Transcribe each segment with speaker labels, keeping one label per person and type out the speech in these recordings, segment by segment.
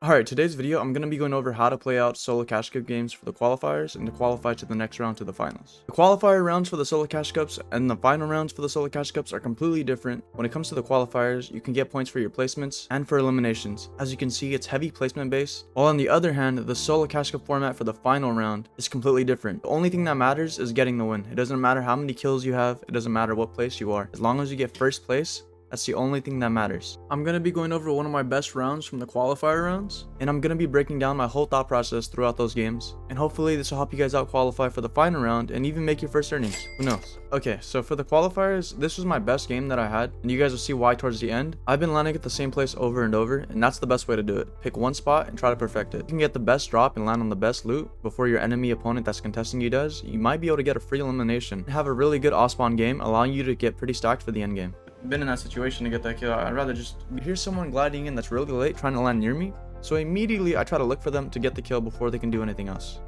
Speaker 1: Alright, today's video I'm going to be going over how to play out solo cash cup games for the qualifiers and to qualify to the next round to the finals. The qualifier rounds for the solo cash cups and the final rounds for the solo cash cups are completely different. When it comes to the qualifiers, you can get points for your placements and for eliminations. As you can see, it's heavy placement based, while on the other hand, the solo cash cup format for the final round is completely different. The only thing that matters is getting the win. It doesn't matter how many kills you have, it doesn't matter what place you are. As long as you get first place, that's the only thing that matters. I'm going to be going over one of my best rounds from the qualifier rounds, and I'm going to be breaking down my whole thought process throughout those games. And hopefully this will help you guys out qualify for the final round and even make your first earnings. Who knows? Okay, so for the qualifiers, this was my best game that I had, and you guys will see why towards the end. I've been landing at the same place over and over, and that's the best way to do it. Pick one spot and try to perfect it. You can get the best drop and land on the best loot before your enemy opponent that's contesting you does. You might be able to get a free elimination and have a really good off-spawn game, allowing you to get pretty stacked for the end game. Been in that situation to get that kill. I'd rather just hear someone gliding in that's really late trying to land near me, so immediately I try to look for them to get the kill before they can do anything else.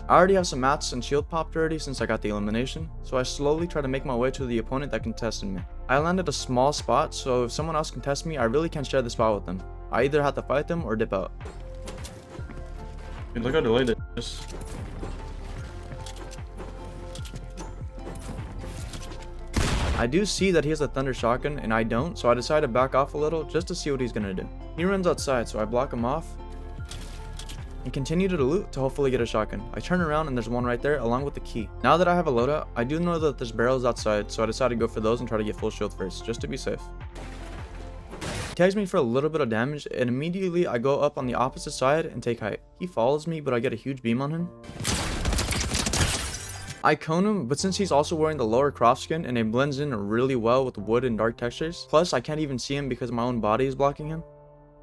Speaker 1: I already have some mats and shield popped already since I got the elimination, so I slowly try to make my way to the opponent that contested me. I landed a small spot, so if someone else contests me, I really can't share the spot with them. I either have to fight them or dip out.
Speaker 2: Dude, look how delayed it is.
Speaker 1: I do see that he has a thunder shotgun and I don't, so I decide to back off a little just to see what he's gonna do. He runs outside, so I block him off and continue to loot to hopefully get a shotgun. I turn around and there's one right there along with the key. Now that I have a loadout, I do know that there's barrels outside, so I decide to go for those and try to get full shield first, just to be safe. He tags me for a little bit of damage, and immediately I go up on the opposite side and take height. He follows me, but I get a huge beam on him. I cone him, but since he's also wearing the lower croft skin and it blends in really well with wood and dark textures, plus I can't even see him because my own body is blocking him,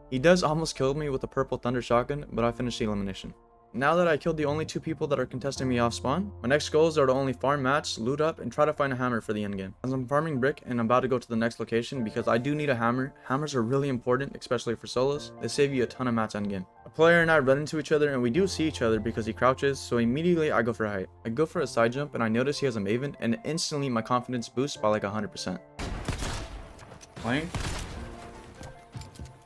Speaker 1: he does almost kill me with a purple thunder shotgun, but I finish the elimination. Now that I killed the only two people that are contesting me off spawn, my next goals are to only farm mats, loot up, and try to find a hammer for the end game. As I'm farming brick and I'm about to go to the next location because I do need a hammer. Hammers are really important, especially for solos. They save you a ton of mats end game. A player and I run into each other and we do see each other because he crouches, so immediately I go for height. I go for a side jump and I notice he has a Maven, and instantly my confidence boosts by like 100%.
Speaker 2: Playing?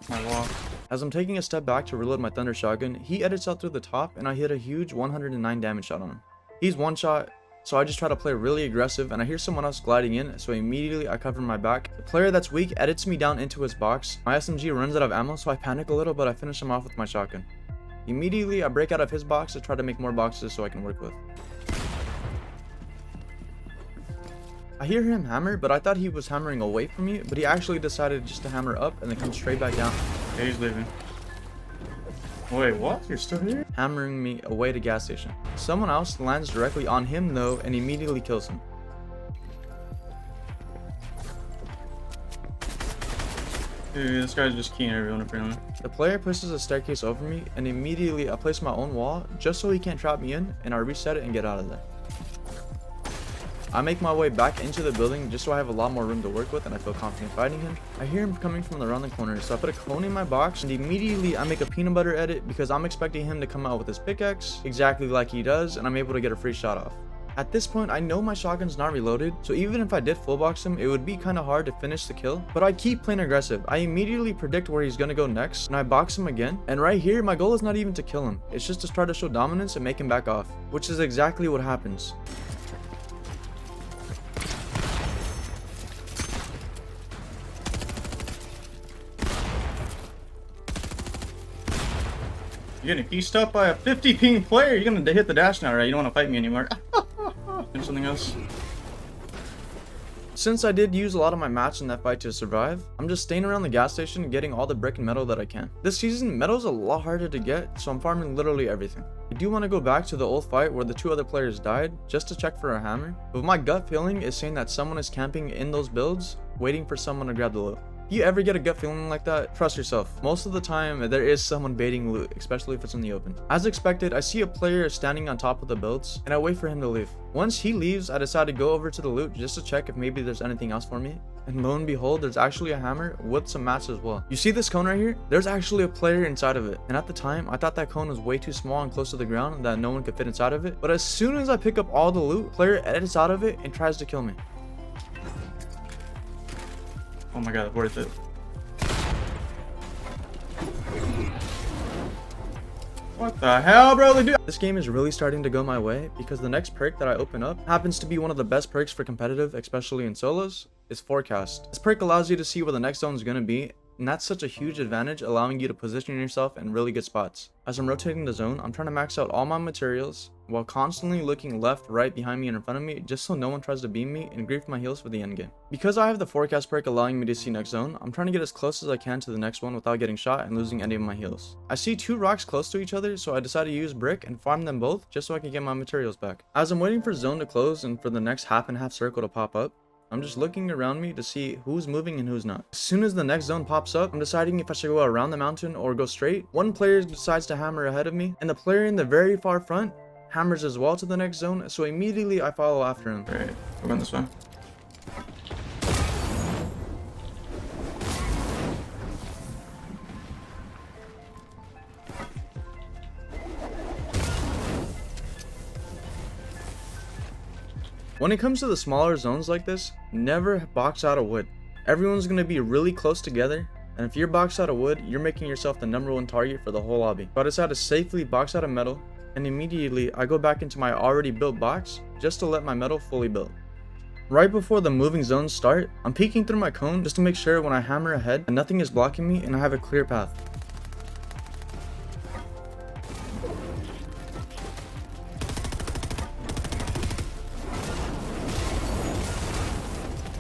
Speaker 2: My wall.
Speaker 1: As I'm taking a step back to reload my thunder shotgun, he edits out through the top and I hit a huge 109 damage shot on him. He's one shot, so I just try to play really aggressive and I hear someone else gliding in, so immediately I cover my back. The player that's weak edits me down into his box. My SMG runs out of ammo, so I panic a little, but I finish him off with my shotgun. Immediately I break out of his box to try to make more boxes so I can work with. I hear him hammer, but I thought he was hammering away from me, but he actually decided just to hammer up and then come straight back down.
Speaker 2: Yeah, he's leaving. Wait, what? You're still here?
Speaker 1: Hammering me away to gas station. Someone else lands directly on him though and immediately kills him.
Speaker 2: Dude, this guy's just keying everyone apparently.
Speaker 1: The player pushes a staircase over me and immediately I place my own wall just so he can't trap me in, and I reset it and get out of there. I make my way back into the building just so I have a lot more room to work with and I feel confident fighting him. I hear him coming from around the corner, so I put a cone in my box and immediately I make a peanut butter edit because I'm expecting him to come out with his pickaxe exactly like he does, and I'm able to get a free shot off. At this point, I know my shotgun's not reloaded, so even if I did full box him, it would be kind of hard to finish the kill, but I keep playing aggressive. I immediately predict where he's gonna go next, and I box him again, and right here, my goal is not even to kill him, it's just to try to show dominance and make him back off, which is exactly what happens.
Speaker 2: You're getting pieced up by a 50 ping player. You're gonna hit the dash now, right? You don't want to fight me anymore. Do something else.
Speaker 1: Since I did use a lot of my mats in that fight to survive, I'm just staying around the gas station getting all the brick and metal that I can. This season, metal's a lot harder to get, so I'm farming literally everything. I do want to go back to the old fight where the two other players died just to check for a hammer, but my gut feeling is saying that someone is camping in those builds, waiting for someone to grab the loot. If you ever get a gut feeling like that, trust yourself. Most of the time, there is someone baiting loot, especially if it's in the open. As expected, I see a player standing on top of the builds, and I wait for him to leave. Once he leaves, I decide to go over to the loot just to check if maybe there's anything else for me. And lo and behold, there's actually a hammer with some mats as well. You see this cone right here? There's actually a player inside of it. And at the time, I thought that cone was way too small and close to the ground that no one could fit inside of it. But as soon as I pick up all the loot, player edits out of it and tries to kill me.
Speaker 2: Oh my god, worth it. What the hell, bro? Dude.
Speaker 1: This game is really starting to go my way because the next perk that I open up happens to be one of the best perks for competitive, especially in solos, is Forecast. This perk allows you to see where the next zone is going to be, and that's such a huge advantage, allowing you to position yourself in really good spots. As I'm rotating the zone, I'm trying to max out all my materials while constantly looking left, right, behind me, and in front of me just so no one tries to beam me and grief my heals for the endgame. Because I have the Forecast perk allowing me to see next zone, I'm trying to get as close as I can to the next one without getting shot and losing any of my heals. I see two rocks close to each other, so I decide to use brick and farm them both just so I can get my materials back. As I'm waiting for zone to close and for the next half and half circle to pop up, I'm just looking around me to see who's moving and who's not. As soon as the next zone pops up, I'm deciding if I should go around the mountain or go straight. One player decides to hammer ahead of me, and the player in the very far front hammers as well to the next zone, so immediately I follow after him.
Speaker 2: Alright, we're going this way.
Speaker 1: When it comes to the smaller zones like this, never box out of wood. Everyone's going to be really close together, and if you're boxed out of wood, you're making yourself the #1 target for the whole lobby. So I decide to safely box out of metal, and immediately I go back into my already built box just to let my metal fully build. Right before the moving zones start, I'm peeking through my cone just to make sure when I hammer ahead and nothing is blocking me and I have a clear path.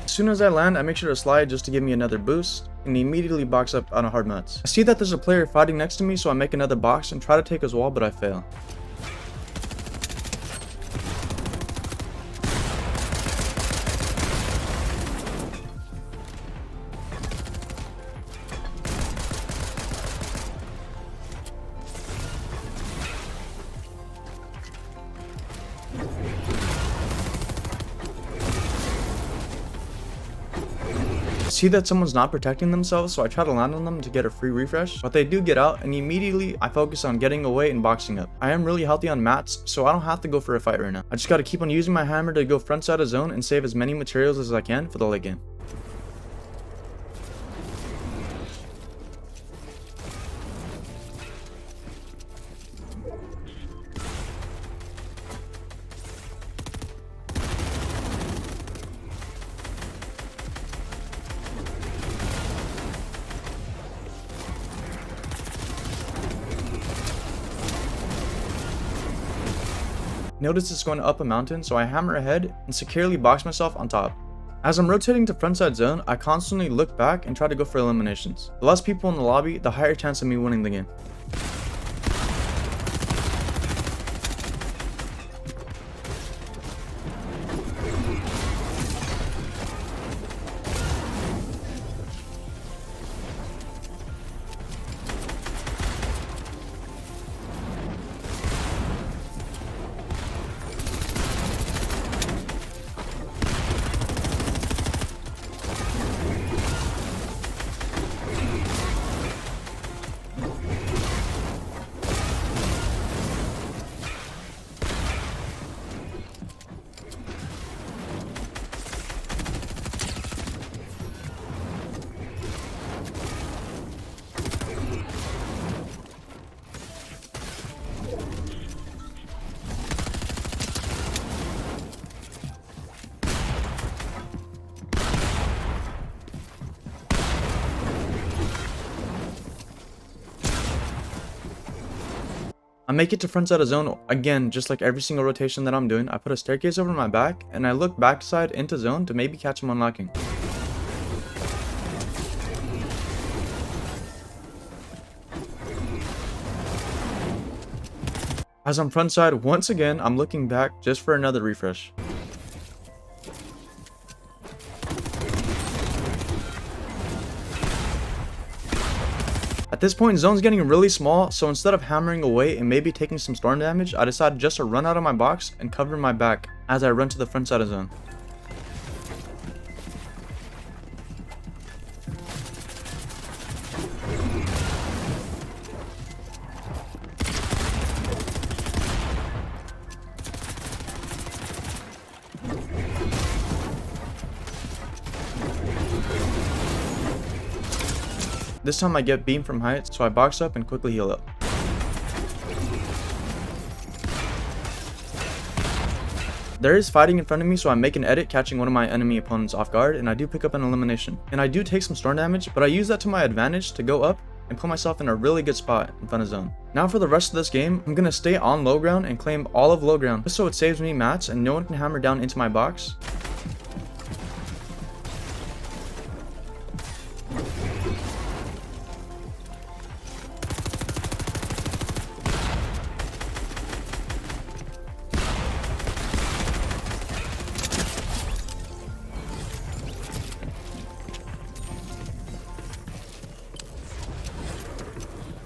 Speaker 1: As soon as I land, I make sure to slide just to give me another boost, and immediately box up on a hard mats. I see that there's a player fighting next to me, so I make another box and try to take his wall, but I fail. See that someone's not protecting themselves, so I try to land on them to get a free refresh, but they do get out, and immediately I focus on getting away and boxing up. I am really healthy on mats, so I don't have to go for a fight right now. I just gotta keep on using my hammer to go front side of zone and save as many materials as I can for the late game. Notice it's going up a mountain, so I hammer ahead and securely box myself on top. As I'm rotating to frontside zone, I constantly look back and try to go for eliminations. The less people in the lobby, the higher chance of me winning the game. I make it to front side of zone again, just like every single rotation that I'm doing. I put a staircase over my back and I look backside into zone to maybe catch him unlocking. As I'm front side, once again, I'm looking back just for another refresh. At this point, zone's getting really small, so instead of hammering away and maybe taking some storm damage, I decided just to run out of my box and cover my back as I run to the front side of zone. This time I get beam from height, so I box up and quickly heal up. There is fighting in front of me, so I make an edit catching one of my enemy opponents off guard, and I do pick up an elimination. And I do take some storm damage, but I use that to my advantage to go up and put myself in a really good spot in front of zone. Now for the rest of this game, I'm gonna stay on low ground and claim all of low ground, just so it saves me mats and no one can hammer down into my box.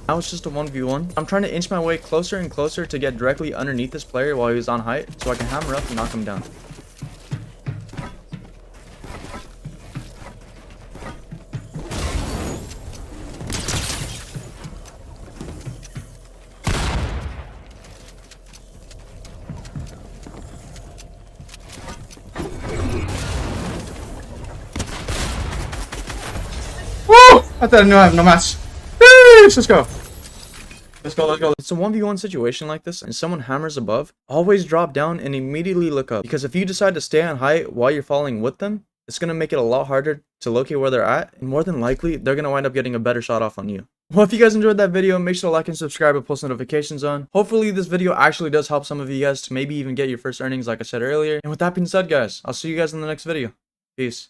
Speaker 1: Now it's just a 1v1. I'm trying to inch my way closer and closer to get directly underneath this player while he was on height, so I can hammer up and knock him down.
Speaker 2: Woo! I thought I knew I have no match. Let's go. Let's go.
Speaker 1: It's a 1v1 situation like this and someone hammers above, always drop down and immediately look up, because if you decide to stay on height while you're falling with them, it's going to make it a lot harder to locate where they're at, and more than likely they're going to wind up getting a better shot off on you. Well, if you guys enjoyed that video, make sure to like and subscribe and post notifications on. Hopefully this video actually does help some of you guys to maybe even get your first earnings like I said earlier. And with that being said, guys, I'll see you guys in the next video. Peace.